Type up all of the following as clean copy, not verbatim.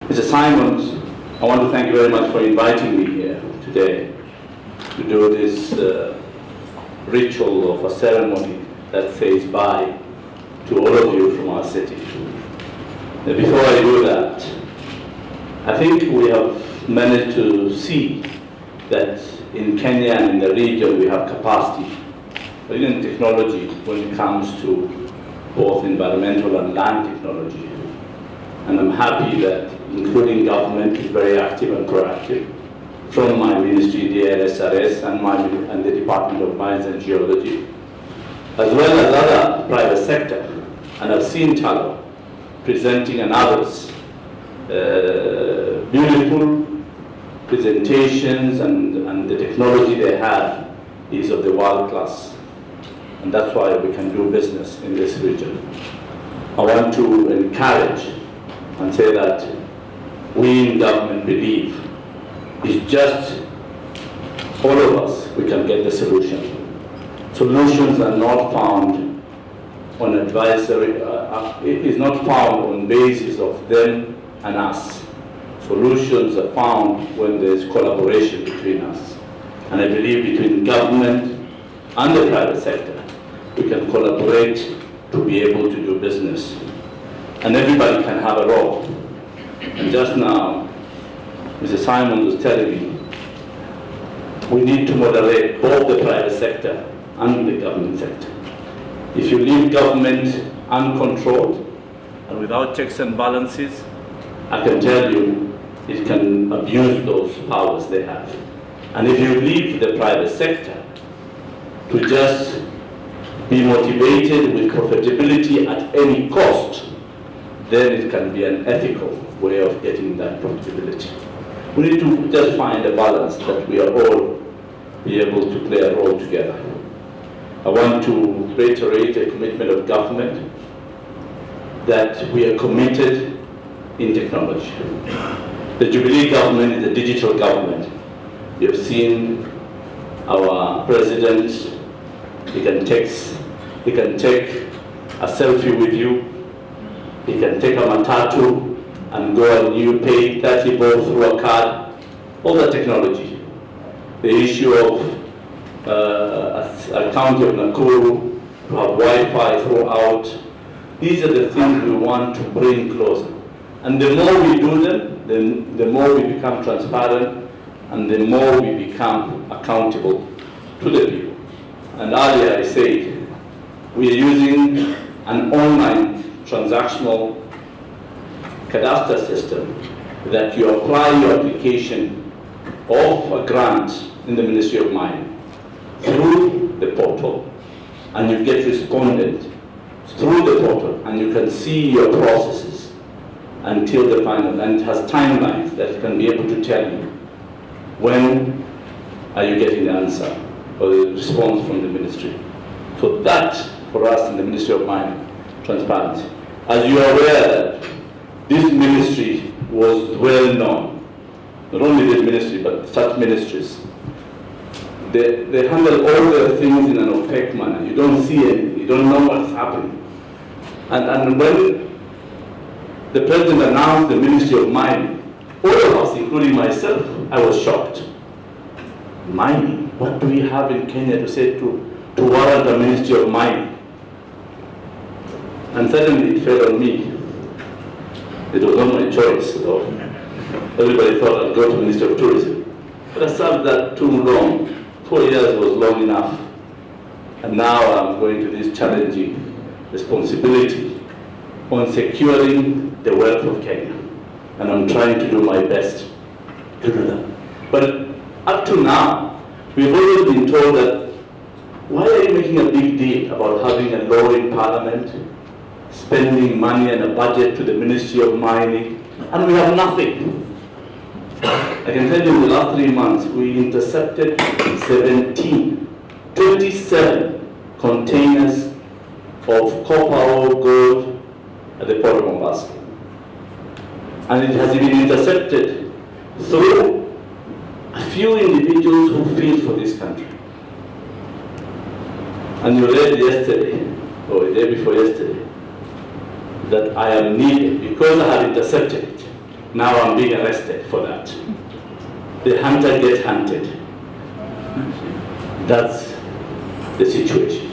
Mr. Simons, I want to thank you very much for inviting me here today to do this ritual of a ceremony that says bye to all of you from our city. Before I do that, I think we have managed to see that in Kenya and in the region we have capacity, but even technology when it comes to both environmental and land technology. And I'm happy that including government is very active and proactive from my ministry, the LSRS, and the Department of Mines and Geology, as well as other private sector. And I've seen Talo presenting and others beautiful presentations, and the technology they have is of the world class. And that's why we can do business in this region. I want to encourage and say that we in government believe it's just all of us, we can get the solution. Solutions are not found on advisory, is not found on basis of them and us. Solutions are found when there's collaboration between us. And I believe between government and the private sector, we can collaborate to be able to do business. And everybody can have a role. And just now, Mr. Simon was telling me, we need to moderate both the private sector and the government sector. If you leave government uncontrolled and without checks and balances, I can tell you it can abuse those powers they have. And if you leave the private sector to just be motivated with profitability at any cost, then it can be an ethical way of getting that profitability. We need to just find a balance that we are all be able to play a role together. I want to reiterate a commitment of government that we are committed in technology. The Jubilee government is a digital government. You have seen our president, he can take a selfie with you, he can take a matatu and go and you pay 30 bob through a card, all the technology. The issue of a county of Nakuru to have Wi-Fi throughout, these are the things we want to bring closer. And the more we do them, then the more we become transparent and the more we become accountable to the people. And earlier I said, we are using an online transactional cadastre system that you apply your application of a grant in the Ministry of Mining through the portal, and you get responded through the portal, and you can see your processes until the final, and it has timelines that can be able to tell you when are you getting the answer or the response from the ministry. So that, for us in the Ministry of Mining, transparency. As you are aware that this ministry was well known, not only this ministry, but such ministries. They handle all their things in an opaque manner. You don't see anything, you don't know what's happening. And when the president announced the Ministry of Mining, all of us, including myself, I was shocked. Mining? What do we have in Kenya to say to warrant a Ministry of Mining? And suddenly it fell on me. It was not my choice, so everybody thought I'd go to Ministry of Tourism. But I served that too long. 4 years was long enough. And now I'm going to this challenging responsibility on securing the wealth of Kenya. And I'm trying to do my best to do that. But up to now, we've always been told that, why are you making a big deal about having a law in Parliament, spending money and a budget to the Ministry of Mining, and we have nothing? I can tell you in the last 3 months, we intercepted 27 containers of copper or gold at the port of Mombasa. And it has been intercepted through a few individuals who feel for this country. And you read yesterday, or the day before yesterday, that I am needed because I have intercepted it. Now I'm being arrested for that. The hunter gets hunted. That's the situation.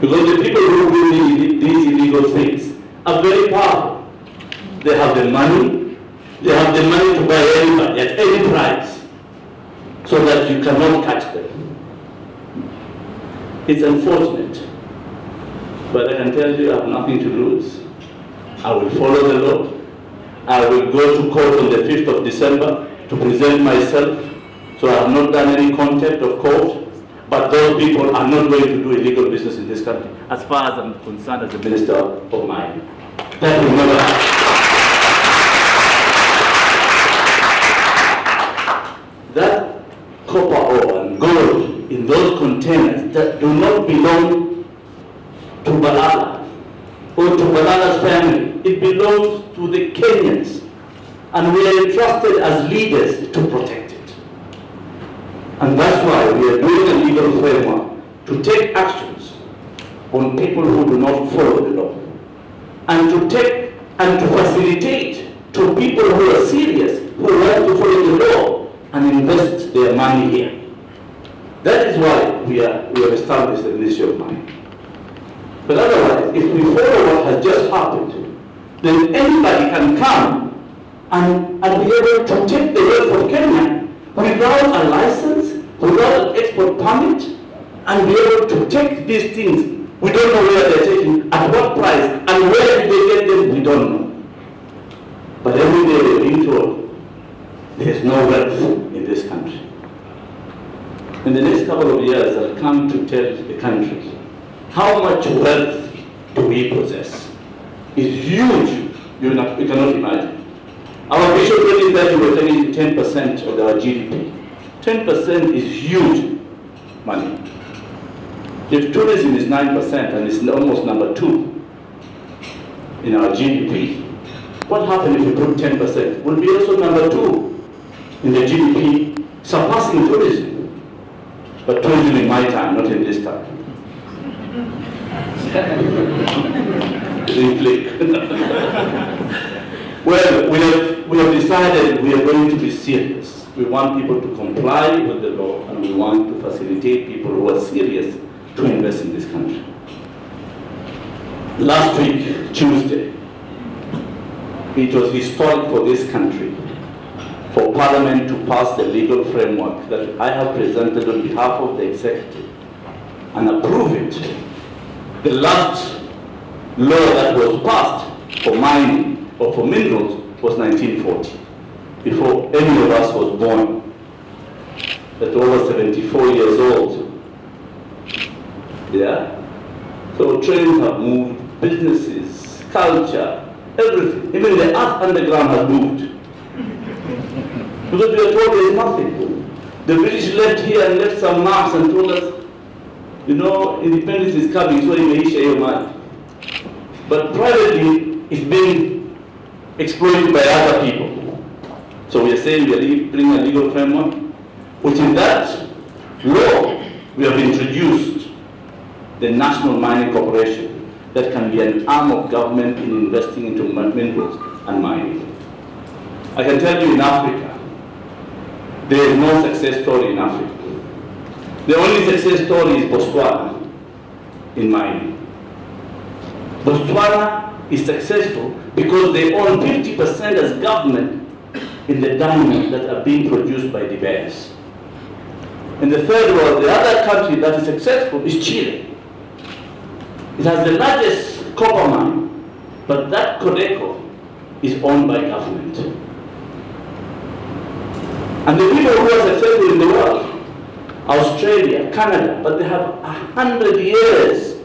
Because the people who do these illegal things are very powerful. They have the money. They have the money to buy anybody at any price, so that you cannot catch them. It's unfortunate, but I can tell you I have nothing to lose. I will follow the law. I will go to court on the 5th of December to present myself. So I have not done any contempt of court, but those people are not going to do illegal business in this country, as far as I'm concerned as the Minister of Mining. That will never happen. That copper ore and gold in those containers that do not belong to Balala or to Balala's family, it belongs to the Kenyans, and we are entrusted as leaders to protect it. And that's why we are doing a legal framework to take actions on people who do not follow the law, and to take and to facilitate to people who are serious, who want to follow the law and invest their money here. That is why we have established the Ministry of Mining. But otherwise, if we follow what has just happened, then anybody can come and be able to take the wealth of Kenya without a license, without an export permit, and be able to take these things. We don't know where they're taking, at what price, and where did they get them, we don't know. But every day we're being told there's no wealth in this country. In the next couple of years, I'll come to tell the country how much wealth do we possess. It's huge. You cannot imagine. Our vision 2030, we're taking 10% of our GDP. 10% is huge money. If tourism is 9% and it's almost number 2 in our GDP, what happens if we put 10%? We'll be also number 2 in the GDP, surpassing tourism. But tourism in my time, not in this time. Well, we have decided we are going to be serious. We want people to comply with the law, and we want to facilitate people who are serious to invest in this country. Last week, Tuesday, it was historic for this country, for Parliament to pass the legal framework that I have presented on behalf of the executive and approve it. The last law that was passed for mining or for minerals was 1940, before any of us was born. That's over 74 years old. Yeah? So trains have moved, businesses, culture, everything. Even the earth underground has moved. Because we are told there is nothing. The British left here and left some marks and told us, you know, independence is coming, so you may share your mind. But privately, it's being exploited by other people. So we are saying we are bringing a legal framework, which in that law, we have introduced the National Mining Corporation that can be an arm of government in investing into minerals and mining. I can tell you in Africa, there is no success story in Africa. The only success story is Botswana in mining. Botswana is successful because they own 50% as government in the diamonds that are being produced by the bears. In the third world, the other country that is successful is Chile. It has the largest copper mine, but that Codeco is owned by government. And the people who are successful in the world, Australia, Canada, but they have 100 years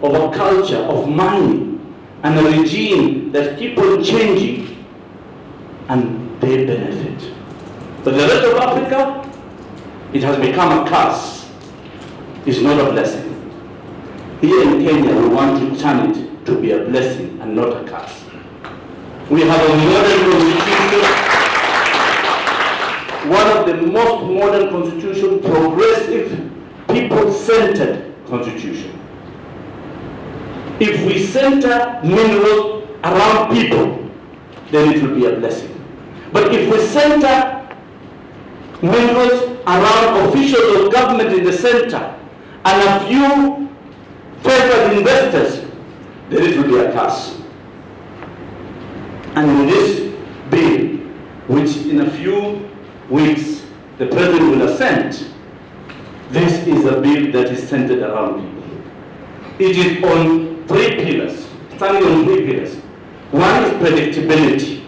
of a culture of mining and a regime that keeps on changing, and they benefit. But the rest of Africa, it has become a curse. It's not a blessing. Here in Kenya, we want to turn it to be a blessing and not a curse. We have a modern constitution, one of the most modern constitutions, progressive, people-centered constitution. If we center minerals around people, then it will be a blessing. But if we center minerals around officials of government in the center and a few favored investors, then it will be a curse. And in this bill, which in a few weeks the President will assent, this is a bill that is centered around people. It is on three pillars, standing on three pillars. One is predictability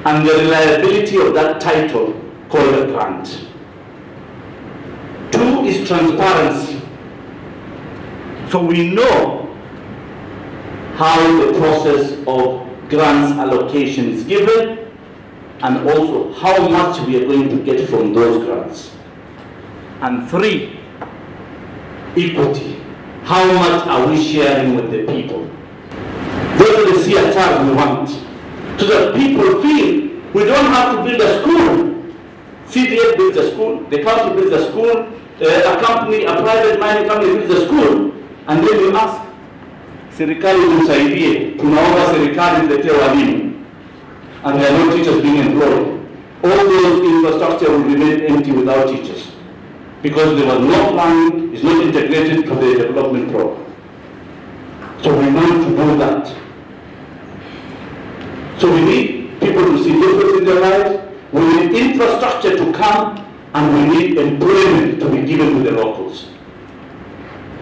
and the reliability of that title called a grant. Two is transparency. So we know how the process of grants allocation is given and also how much we are going to get from those grants. And three, equity. How much are we sharing with the people? Those are the CSRs we want. So that people feel we don't have to build a school. CDF builds a school, the county builds a school, a company, a private mining company builds a school, and then you ask, serikali tusaidie, tunaomba serikali tuletee walimu, and there are no teachers being employed. All those infrastructure will remain empty without teachers, because there was no planning, it's not integrated to the development program. So we want to do that. So we need people to see difference in their lives, we need infrastructure to come, and we need employment to be given to the locals.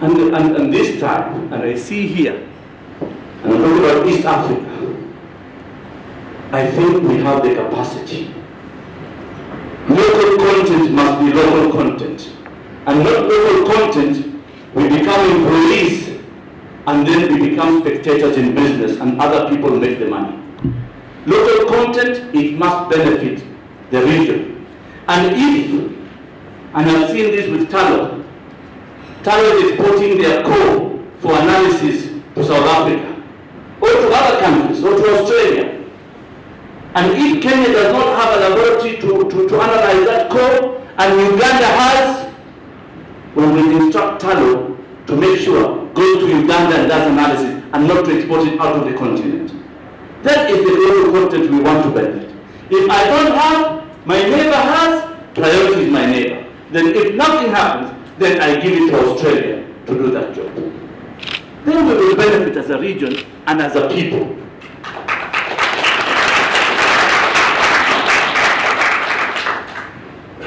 And this time, and I see here, and I'm talking about East Africa, I think we have the capacity. Local content must be local content. And not local content, we become employees and then we become spectators in business and other people make the money. Local content, it must benefit the region. And if, and I've seen this with Talon is exporting their coal for analysis to South Africa, or to other countries, or to Australia. And if Kenya does not have a laboratory to analyze that coal, and Uganda has, we will instruct Talon to make sure goes to Uganda and does analysis, and not to export it out of the continent. That is the global content we want to benefit. If I don't have, my neighbor has, priority is my neighbor. Then if nothing happens, then I give it to Australia to do that job. Then we will benefit as a region and as a people.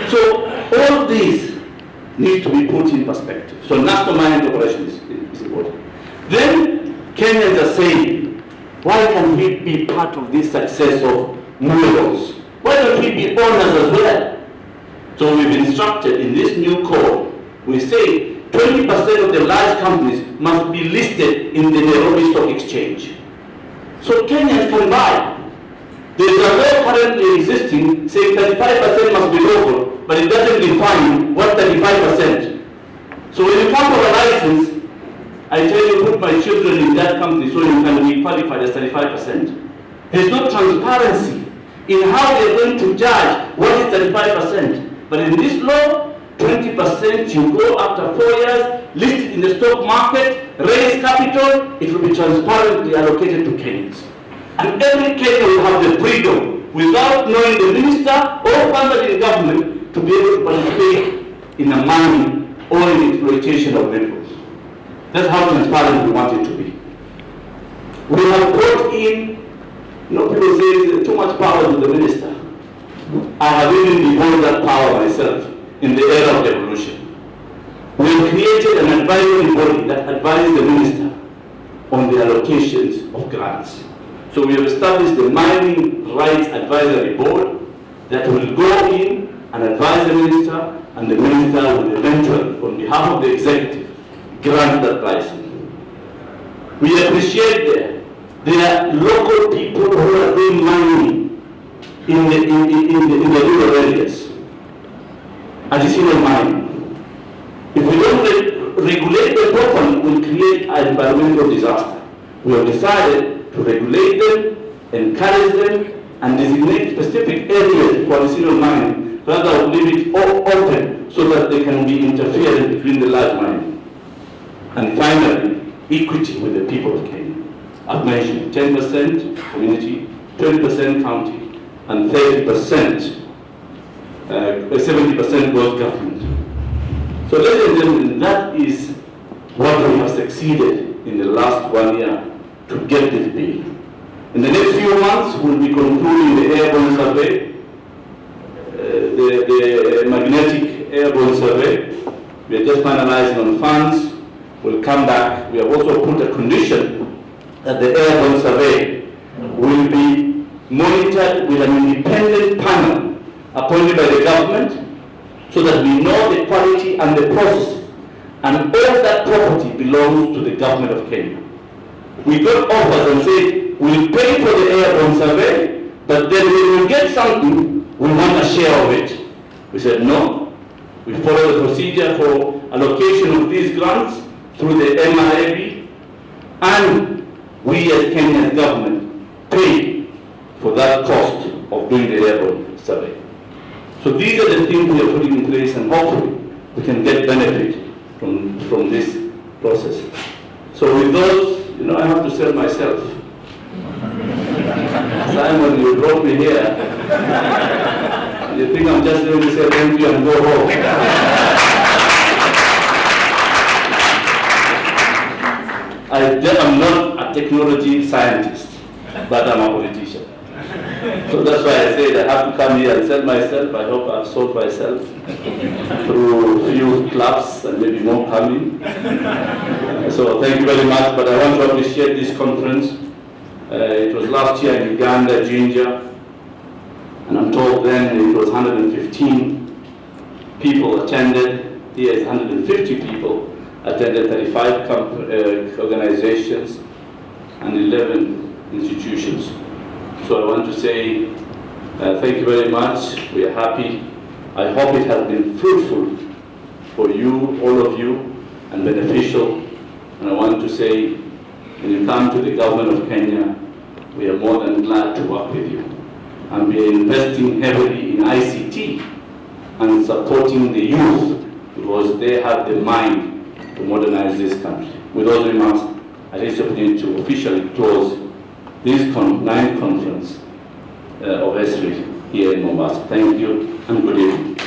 So all these need to be put in perspective. So national mining cooperation is important. Then Kenyans are saying, why can we be part of this success of minerals? Why don't we be owners as well? So we've instructed in this new code, we say 20% of the large companies must be listed in the Nairobi Stock Exchange. So Kenyans can buy. There is a law currently existing saying 35% must be local, but it doesn't define what 35%. So when you come for a license, I tell you put my children in that company so you can be qualified as 35%. There's no transparency in how they're going to judge what is 35%. But in this law, 20% you go after 4 years, list it in the stock market, raise capital, it will be transparently allocated to Kenyans. And every Kenyan will have the freedom, without knowing the minister or family in government, to be able to participate in a mining or in exploitation of minerals. That's how transparent we want it to be. We have brought in, people say too much power to the minister. I have even devoted that power myself in the era of devolution. We have created an advisory body that advises the minister on the allocations of grants. So we have established the Mining Rights Advisory Board that will go in and advise the minister, and the minister will eventually, on behalf of the executive, grant that license. We appreciate there are local people who are doing mining in the rural areas. Additional mining. If we don't regulate them properly, we'll create an environmental disaster. We have decided to regulate them, encourage them, and designate specific areas for additional mining, rather than leave it open so that they can be interfering between the large mining. And finally, equity with the people of Kenya. I've mentioned 10% community, 20% county, and 30%, 70% was government. So ladies and gentlemen, that is what we have succeeded in the last 1 year to get this bill. In the next few months, we'll be concluding the airborne survey, the magnetic airborne survey. We are just finalizing on funds. We'll come back. We have also put a condition that the airborne survey will be monitored with an independent panel appointed by the government so that we know the quality and the process. And all that property belongs to the government of Kenya. We got offers and said, we'll pay for the airborne survey, but then when we get something, we want a share of it. We said no. We follow the procedure for allocation of these grants through the MRAB, and we as Kenya's government pay for that cost of doing the airborne survey. So these are the things we are putting in place, and hopefully we can get benefit from this process. So with those, I have to sell myself. Simon, you brought me here. You think I'm just going to say thank you and go home? I'm not a technology scientist, but I'm a politician. So that's why I said I have to come here and sell myself. I hope I've sold myself through a few clubs and maybe more coming. So thank you very much, but I want to appreciate this conference. It was last year in Uganda, Ginger, and I'm told then it was 115 people attended. Here is 150 people attended, 35 organizations and 11 institutions. So I want to say thank you very much. We are happy. I hope it has been fruitful for you, all of you, and beneficial. And I want to say, when you come to the government of Kenya, we are more than glad to work with you. And we are investing heavily in ICT and supporting the youth because they have the mind to modernize this country. With those remarks, I take the opportunity to officially close this 9th conference of Esri here in Mombasa. Thank you and good evening.